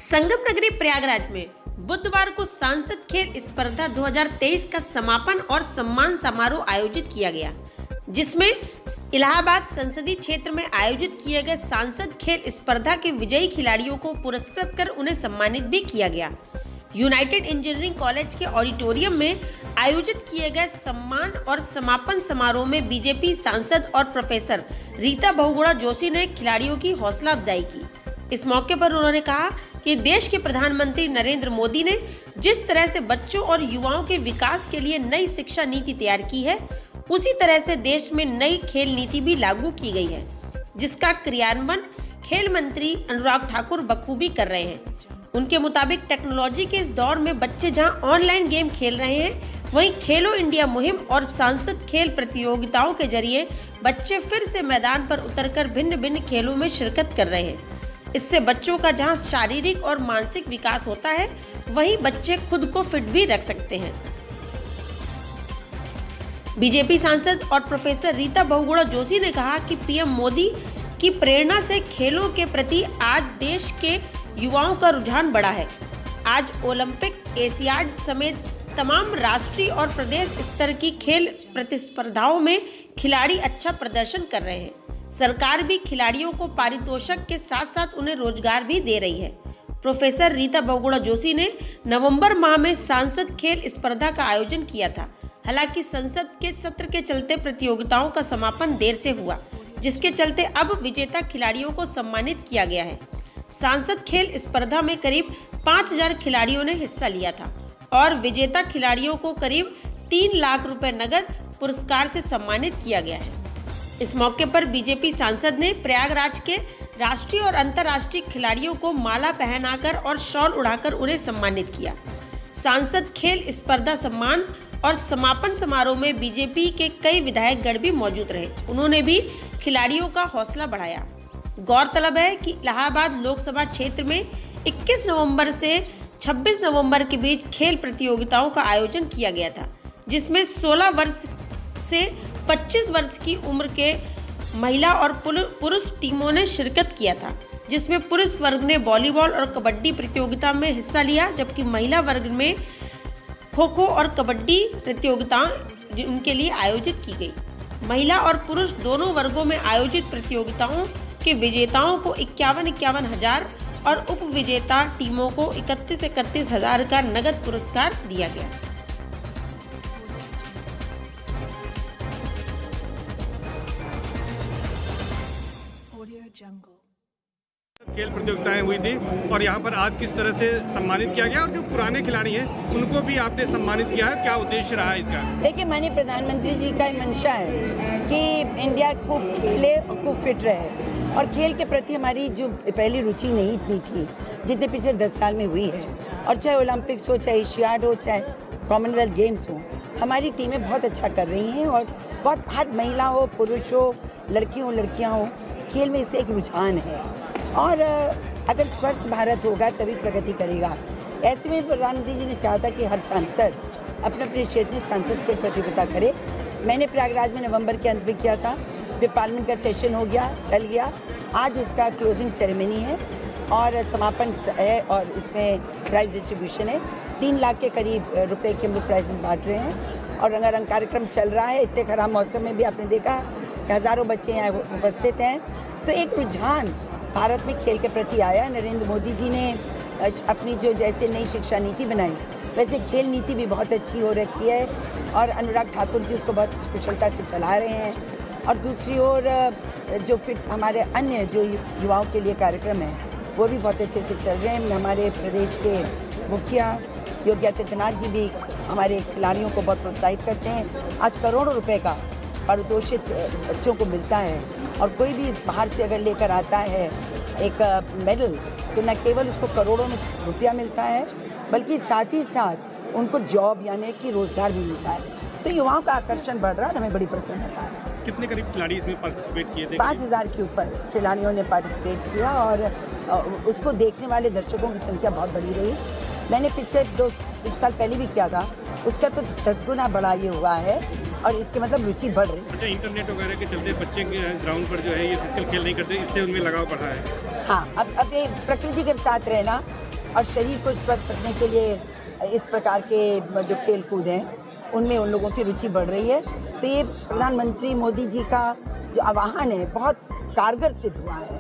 संगम नगरी प्रयागराज में बुधवार को सांसद खेल स्पर्धा 2023 का समापन और सम्मान समारोह आयोजित किया गया, जिसमें इलाहाबाद संसदीय क्षेत्र में आयोजित किए गए सांसद खेल स्पर्धा के विजयी खिलाड़ियों को पुरस्कृत कर उन्हें सम्मानित भी किया गया। यूनाइटेड इंजीनियरिंग कॉलेज के ऑडिटोरियम में आयोजित किए गए सम्मान और समापन समारोह में बीजेपी सांसद और प्रोफेसर रीता बहुगुणा जोशी ने खिलाड़ियों की हौसला अफजाई की। इस मौके पर उन्होंने कहा कि देश के प्रधानमंत्री नरेंद्र मोदी ने जिस तरह से बच्चों और युवाओं के विकास के लिए नई शिक्षा नीति तैयार की है, उसी तरह से देश में नई खेल नीति भी लागू की गई है, जिसका क्रियान्वयन खेल मंत्री अनुराग ठाकुर बखूबी कर रहे हैं। उनके मुताबिक टेक्नोलॉजी के इस दौर में बच्चे जहां ऑनलाइन गेम खेल रहे हैं, वहीं खेलो इंडिया मुहिम और सांसद खेल प्रतियोगिताओं के जरिए बच्चे फिर से मैदान पर उतरकर भिन्न भिन्न खेलों में शिरकत कर रहे हैं। इससे बच्चों का जहां शारीरिक और मानसिक विकास होता है, वहीं बच्चे खुद को फिट भी रख सकते हैं। बीजेपी सांसद और प्रोफेसर रीता बहुगुणा जोशी ने कहा कि पीएम मोदी की प्रेरणा से खेलों के प्रति आज देश के युवाओं का रुझान बढ़ा है। आज ओलंपिक, एशियाड समेत तमाम राष्ट्रीय और प्रदेश स्तर की खेल प्रतिस्पर्धाओं में खिलाड़ी अच्छा प्रदर्शन कर रहे हैं। सरकार भी खिलाड़ियों को पारितोषिक के साथ साथ उन्हें रोजगार भी दे रही है। प्रोफेसर रीता बहुगुणा जोशी ने नवंबर माह में सांसद खेल स्पर्धा का आयोजन किया था। हालांकि संसद के सत्र के चलते प्रतियोगिताओं का समापन देर से हुआ, जिसके चलते अब विजेता खिलाड़ियों को सम्मानित किया गया है। सांसद खेल स्पर्धा में करीब 5000 खिलाड़ियों ने हिस्सा लिया था और विजेता खिलाड़ियों को करीब 3 लाख रुपए नगद पुरस्कार से सम्मानित किया गया है। इस मौके पर बीजेपी सांसद ने प्रयागराज के राष्ट्रीय और अंतर्राष्ट्रीय खिलाड़ियों को माला पहनाकर और शॉल उड़ाकर उन्हें सम्मानित किया। सांसद खेल स्पर्धा सम्मान और समापन समारोह में बीजेपी के कई विधायकगण भी मौजूद रहे। उन्होंने भी खिलाड़ियों का हौसला बढ़ाया। गौरतलब है कि इलाहाबाद लोकसभा क्षेत्र में 21 नवंबर से 26 नवंबर के बीच खेल प्रतियोगिताओं का आयोजन किया गया था, जिसमें 16 वर्ष से 25 वर्ष की उम्र के महिला और पुरुष टीमों ने शिरकत किया था, जिसमें पुरुष वर्ग ने वॉलीबॉल और कबड्डी प्रतियोगिता में हिस्सा लिया, जबकि महिला वर्ग में खो-खो और कबड्डी प्रतियोगिताएं उनके लिए आयोजित की गई। महिला और पुरुष दोनों वर्गों में आयोजित प्रतियोगिताओं के विजेताओं को 51,51 हजार और उप विजेता टीमों को 31,31 हजार का नगद पुरस्कार दिया गया। खेल प्रतियोगिताएं हुई थी और यहाँ पर आज किस तरह से सम्मानित किया गया और जो पुराने खिलाड़ी हैं उनको भी आपने सम्मानित किया है, क्या उद्देश्य रहा है इसका? देखिए, माननीय प्रधानमंत्री जी का मंशा है कि इंडिया खूब खेले और खूब फिट रहे, और खेल के प्रति हमारी जो पहली रुचि नहीं इतनी थी जितने पिछले 10 साल में हुई है। और चाहे ओलंपिक्स हो, चाहे एशियाड हो, चाहे कॉमनवेल्थ गेम्स हो, हमारी टीमें बहुत अच्छा कर रही हैं और बहुत हर महिला हो, पुरुष हो, लड़की हो, लड़कियाँ हो, खेल में इससे एक रुझान है। और अगर स्वस्थ भारत होगा तभी प्रगति करेगा। ऐसे में प्रधानमंत्री जी ने चाहा था कि हर सांसद अपने अपने क्षेत्र में सांसद खेल प्रतियोगिता करे। मैंने प्रयागराज में नवंबर के अंत में किया था, फिर पार्लियामेंट का सेशन हो गया, टल गया। आज उसका क्लोजिंग सेरेमनी है और समापन है और इसमें प्राइज डिस्ट्रीब्यूशन है। 3 लाख के करीब रुपए के हम लोग प्राइजेस बांट रहे हैं और रंगारंग कार्यक्रम चल रहा है। इतने खराब मौसम में भी आपने देखा कि हज़ारों बच्चे यहाँ उपस्थित हैं। तो एक रुझान भारत में खेल के प्रति आया। नरेंद्र मोदी जी ने अपनी जो जैसे नई शिक्षा नीति बनाई, वैसे खेल नीति भी बहुत अच्छी हो रखी है और अनुराग ठाकुर जी उसको बहुत कुशलता से चला रहे हैं। और दूसरी ओर जो फिर हमारे अन्य जो युवाओं के लिए कार्यक्रम है, वो भी बहुत अच्छे से चल रहे हैं। हमारे प्रदेश के मुखिया योगी आदित्यनाथ जी भी हमारे खिलाड़ियों को बहुत प्रोत्साहित करते हैं। आज करोड़ों रुपए का पारितोषिक बच्चों को मिलता है और कोई भी बाहर से अगर लेकर आता है एक मेडल, तो न केवल उसको करोड़ों में रुपया मिलता है, बल्कि साथ ही साथ उनको जॉब यानी कि रोजगार भी मिलता है। तो युवाओं का आकर्षण बढ़ रहा है, हमें बड़ी प्रसन्नता है। कितने करीब खिलाड़ी इसमें पार्टिसिपेट किए थे? 5000 के ऊपर खिलाड़ियों ने पार्टिसिपेट किया और उसको देखने वाले दर्शकों की संख्या बहुत बड़ी रही। मैंने पिछले 1 साल पहले भी किया था, उसका तो 10 गुना बड़ा ये हुआ है और इसके मतलब रुचि बढ़ रही है। अच्छा, इंटरनेट वगैरह के चलते बच्चे ग्राउंड पर जो है ये फिजिकल खेल नहीं करते, इससे उनमें लगाव बढ़ा है। हाँ, अब ये प्रकृति के साथ रहना और शरीर को स्वस्थ रखने के लिए इस प्रकार के जो खेल कूद हैं उनमें उन लोगों की रुचि बढ़ रही है। तो ये प्रधानमंत्री मोदी जी का जो आह्वान है बहुत कारगर सिद्ध हुआ है।